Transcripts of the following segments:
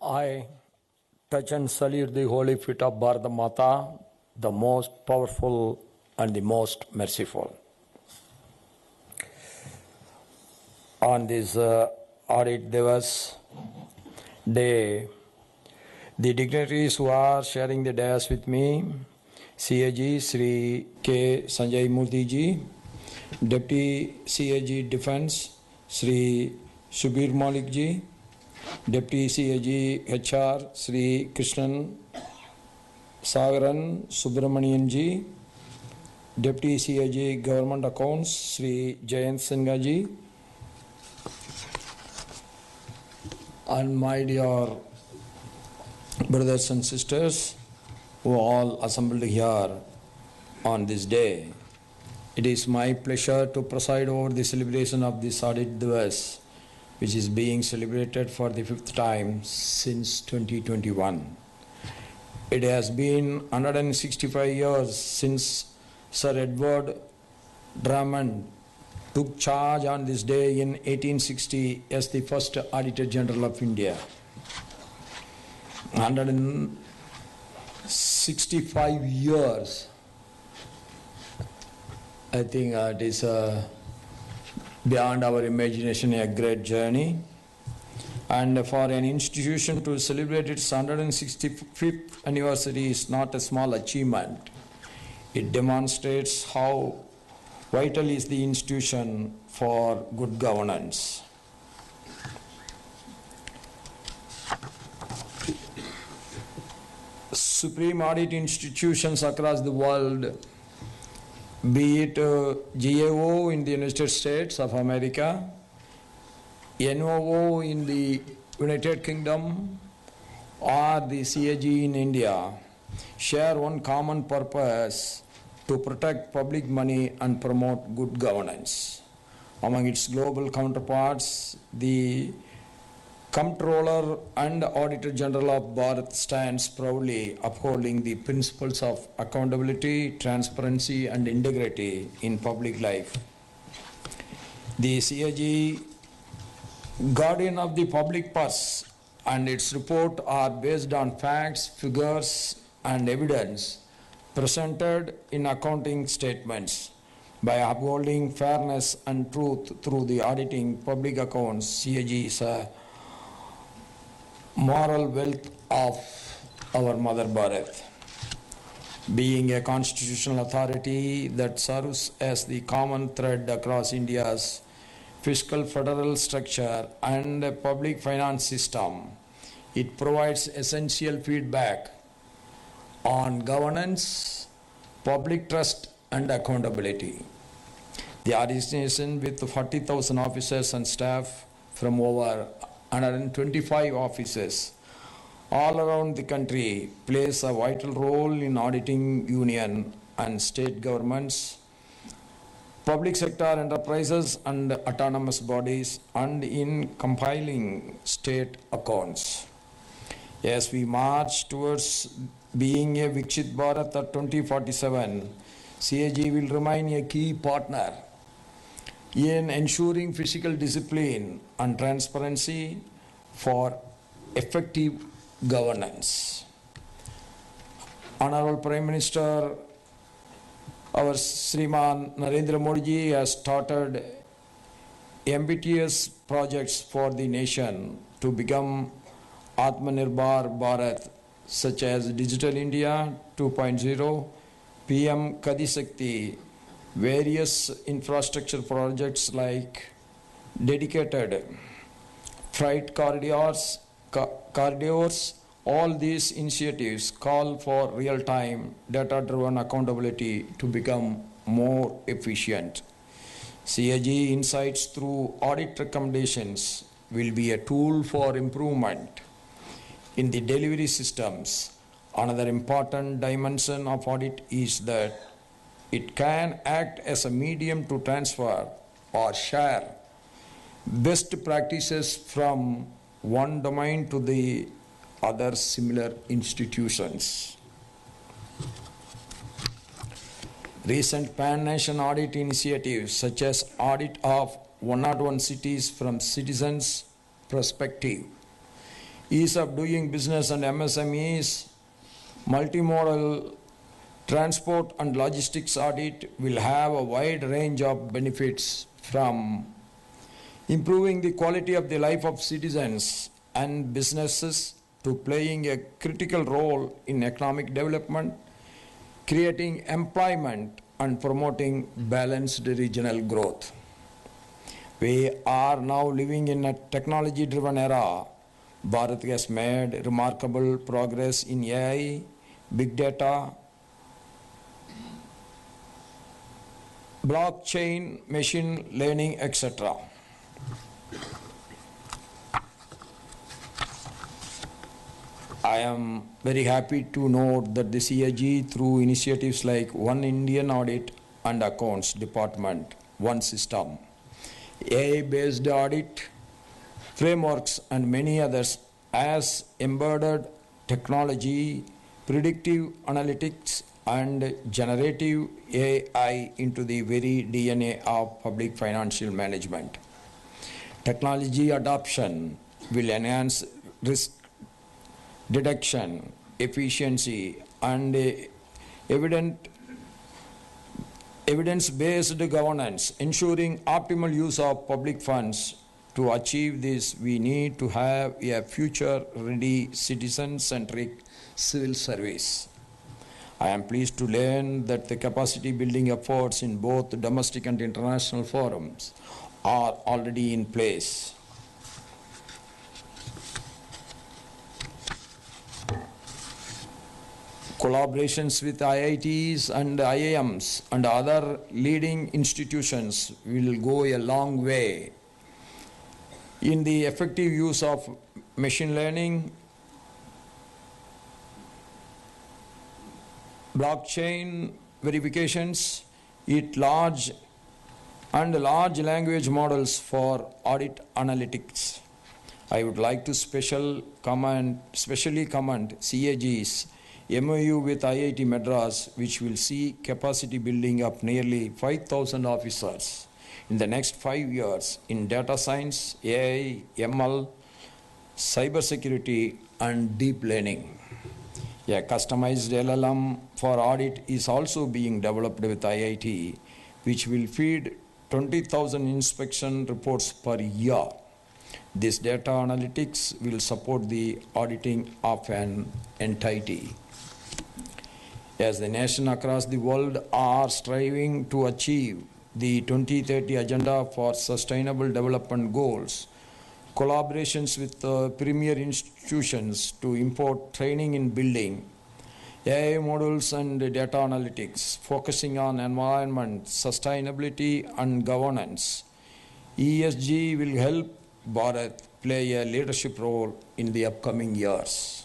I touch and salute the holy feet of Bharata Mata, the most powerful and the most merciful. On this Audit Divas day, the dignitaries who are sharing the dais with me, CAG Sri K. Sanjay Murthy ji, Deputy CAG Defence Sri Subir Malik ji, Deputy CAG HR Sri Krishnan Sagaran Subramanian ji, Deputy CAG Government Accounts Sri Jayant Singha ji, and my dear brothers and sisters who all assembled here on this day. It is my pleasure to preside over the celebration of this Audit Divas, which is being celebrated for the 5th time since 2021. It has been 165 years since Sir Edward Drummond took charge on this day in 1860 as the first Auditor General of India. 165 years. I think it is beyond our imagination a great journey. And for an institution to celebrate its 165th anniversary is not a small achievement. It demonstrates how vital is the institution for good governance. Supreme audit institutions across the world, be it GAO in the United States of America, NOO in the United Kingdom, or the CAG in India, share one common purpose: to protect public money and promote good governance. Among its global counterparts, the Comptroller and Auditor General of Bharat stands proudly upholding the principles of accountability, transparency, and integrity in public life. The CAG, guardian of the public purse, and its report are based on facts, figures, and evidence presented in accounting statements. By upholding fairness and truth through the auditing public accounts, CAG is a moral wealth of our Mother Bharat. Being a constitutional authority that serves as the common thread across India's fiscal federal structure and public finance system, it provides essential feedback on governance, public trust, and accountability. The organization, with 40,000 officers and staff from over 125 offices all around the country, plays a vital role in auditing union and state governments, public sector enterprises, and autonomous bodies, and in compiling state accounts. As we march towards being a Viksit Bharat at 2047, CAG will remain a key partner in ensuring physical discipline and transparency for effective governance. Honorable Prime Minister, our Sriman Narendra Modi ji has started ambitious projects for the nation to become Atmanirbhar Bharat, such as Digital India 2.0, PM Gati Shakti, various infrastructure projects like dedicated freight corridors. All these initiatives call for real-time, data-driven accountability to become more efficient. CAG insights through audit recommendations will be a tool for improvement in the delivery systems. Another important dimension of audit is that it can act as a medium to transfer or share best practices from one domain to the other similar institutions. Recent pan-nation audit initiatives, such as audit of 101 cities from citizens' perspective, ease of doing business and MSMEs, multimodal transport and logistics audit will have a wide range of benefits, from improving the quality of the life of citizens and businesses to playing a critical role in economic development, creating employment and promoting balanced regional growth. We are now living in a technology-driven era. Bharat has made remarkable progress in AI, big data, blockchain, machine learning, etc. I am very happy to note that the CAG, through initiatives like One Indian Audit and Accounts Department, One System, AI-based audit frameworks, and many others, has embedded technology, predictive analytics, and generative AI into the very DNA of public financial management. Technology adoption will enhance risk detection, efficiency, and evidence-based governance, ensuring optimal use of public funds. To achieve this, we need to have a future-ready, citizen-centric civil service. I am pleased to learn that the capacity building efforts in both domestic and international forums are already in place. Collaborations with IITs and IIMs and other leading institutions will go a long way in the effective use of machine learning, blockchain verifications, large language models for audit analytics. I would like to specially commend CAG's MOU with IIT Madras, which will see capacity building of nearly 5,000 officers in the next 5 years in data science, AI, ML, cybersecurity, and deep learning. A customized LLM for audit is also being developed with IIT, which will feed 20,000 inspection reports per year. This data analytics will support the auditing of an entity. As the nation across the world are striving to achieve the 2030 Agenda for Sustainable Development Goals, collaborations with premier institutions to import training in building AI models and data analytics, focusing on environment, sustainability, and governance. ESG will help Bharat play a leadership role in the upcoming years.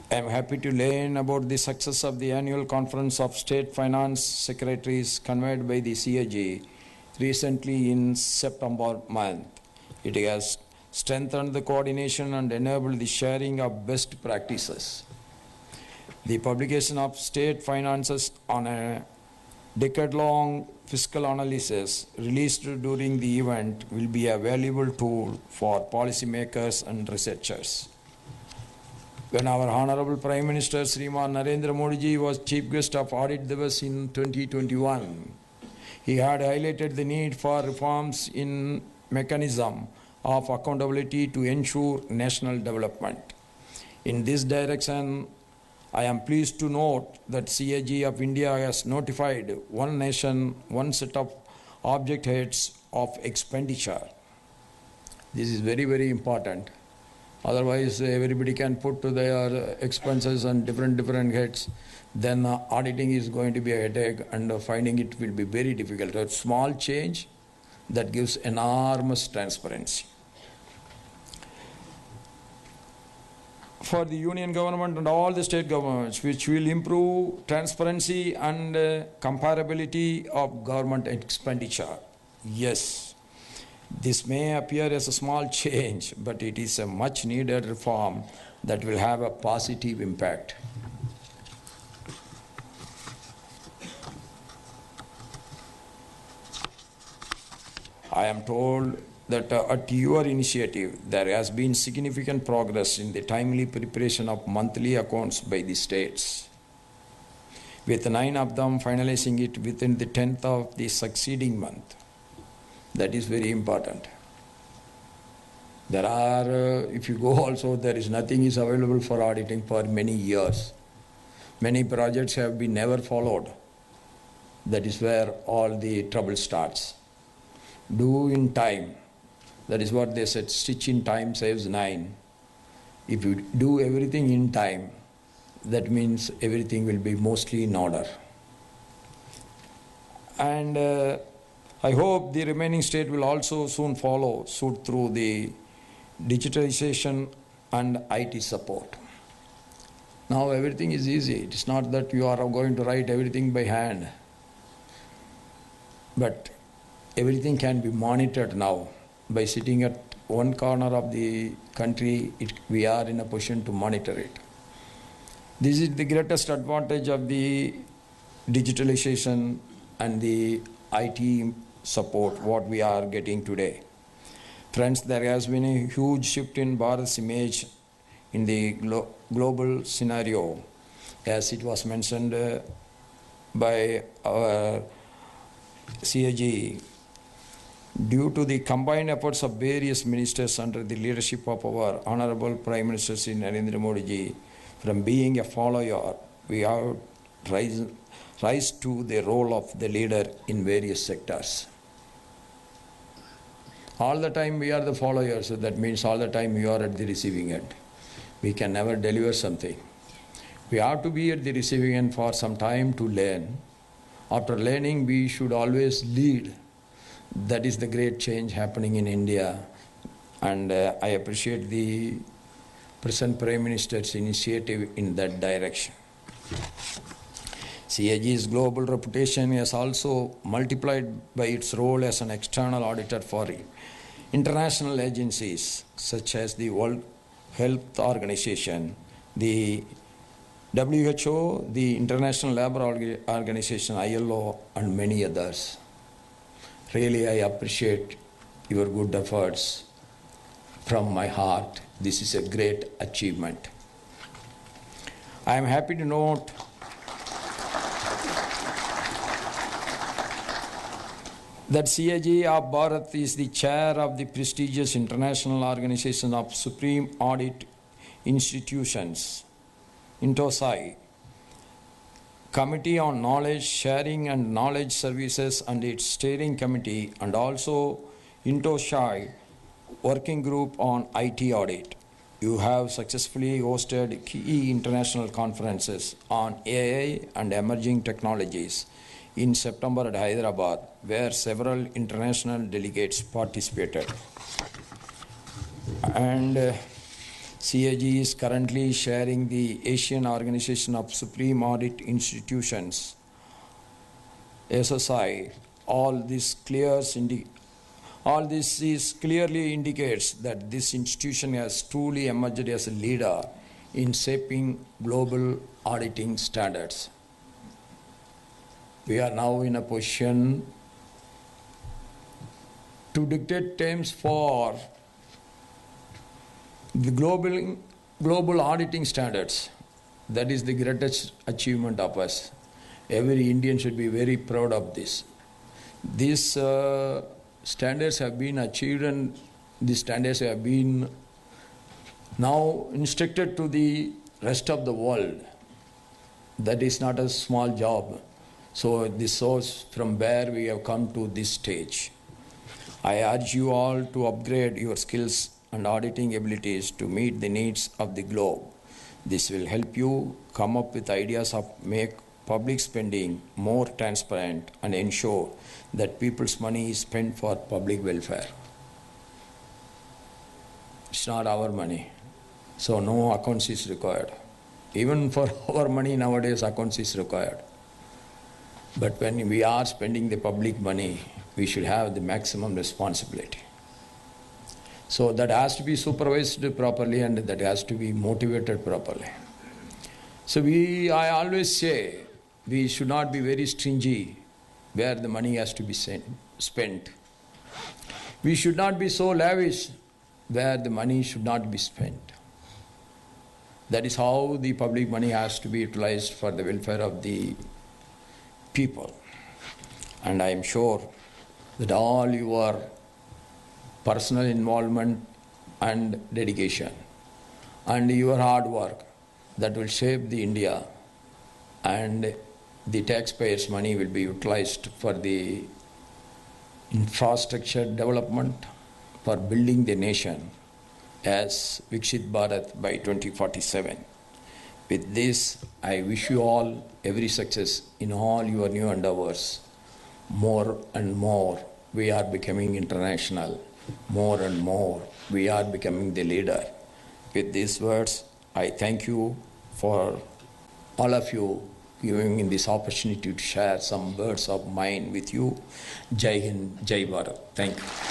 I am happy to learn about the success of the annual conference of state finance secretaries convened by the CAG recently in September month. It has strengthened the coordination and enabled the sharing of best practices. The publication of state finances on a decade-long fiscal analysis released during the event will be a valuable tool for policymakers and researchers. When our Honorable Prime Minister Sriman Narendra Modi ji was Chief Guest of Audit Divas in 2021, he had highlighted the need for reforms in mechanism of accountability to ensure national development. In this direction, I am pleased to note that CAG of India has notified one nation, one set of object heads of expenditure. This is very, very important. Otherwise, everybody can put to their expenses on different heads. Then auditing is going to be a headache, and finding it will be very difficult. A small change that gives enormous transparency. For the union government and all the state governments, which will improve transparency and comparability of government expenditure. Yes. This may appear as a small change, but it is a much needed reform that will have a positive impact. I am told that at your initiative, there has been significant progress in the timely preparation of monthly accounts by the states, with 9 of them finalizing it within the 10th of the succeeding month. That is very important. There are, if you go also, there is nothing is available for auditing for many years. Many projects have been never followed. That is where all the trouble starts. Do in time. That is what they said, stitch in time saves 9. If you do everything in time, that means everything will be mostly in order. And I hope the remaining state will also soon follow suit through the digitalization and IT support. Now everything is easy. It is not that you are going to write everything by hand, but everything can be monitored now. By sitting at one corner of the country, we are in a position to monitor it. This is the greatest advantage of the digitalization and the IT support, what we are getting today. Friends, there has been a huge shift in Bharat's image in the global scenario, as it was mentioned by our CAG. Due to the combined efforts of various ministers under the leadership of our Honorable Prime Minister Sri Narendra Modi ji, from being a follower, we have rise to the role of the leader in various sectors. All the time we are the followers, so that means all the time you are at the receiving end. We can never deliver something. We have to be at the receiving end for some time to learn. After learning, we should always lead. That is the great change happening in India, and I appreciate the present Prime Minister's initiative in that direction. CAG's global reputation has also multiplied by its role as an external auditor for international agencies such as the World Health Organization, the WHO, the International Labour Organization, ILO, and many others. Really, I appreciate your good efforts from my heart. This is a great achievement. I am happy to note that CAG of Bharat is the chair of the prestigious International Organization of Supreme Audit Institutions, INTOSAI, Committee on Knowledge Sharing and Knowledge Services and its steering committee, and also INTOSAI Working Group on IT Audit. You have successfully hosted key international conferences on AI and emerging technologies in September at Hyderabad, where several international delegates participated. And CAG is currently sharing the Asian Organization of Supreme Audit Institutions, SSI. All this clearly indicates that this institution has truly emerged as a leader in shaping global auditing standards. We are now in a position to dictate terms for the global auditing standards. That is the greatest achievement of us. Every Indian should be very proud of this. These standards have been achieved, and these standards have been now instructed to the rest of the world. That is not a small job. So this shows from where we have come to this stage. I urge you all to upgrade your skills and auditing abilities to meet the needs of the globe. This will help you come up with ideas of make public spending more transparent and ensure that people's money is spent for public welfare. It's not our money, so no accounts is required. Even for our money nowadays, accounts is required. But when we are spending the public money, we should have the maximum responsibility. So that has to be supervised properly, and that has to be motivated properly. So I always say, we should not be very stingy where the money has to be spent. We should not be so lavish where the money should not be spent. That is how the public money has to be utilized for the welfare of the people. And I am sure that all your personal involvement and dedication and your hard work that will shape the India, and the taxpayers' money will be utilized for the infrastructure development, for building the nation as Viksit Bharat by 2047. With this, I wish you all every success in all your new endeavors. More and more, we are becoming international. More and more, we are becoming the leader. With these words, I thank you for all of you giving me this opportunity to share some words of mine with you. Jai Hind, Jai Bharat. Thank you.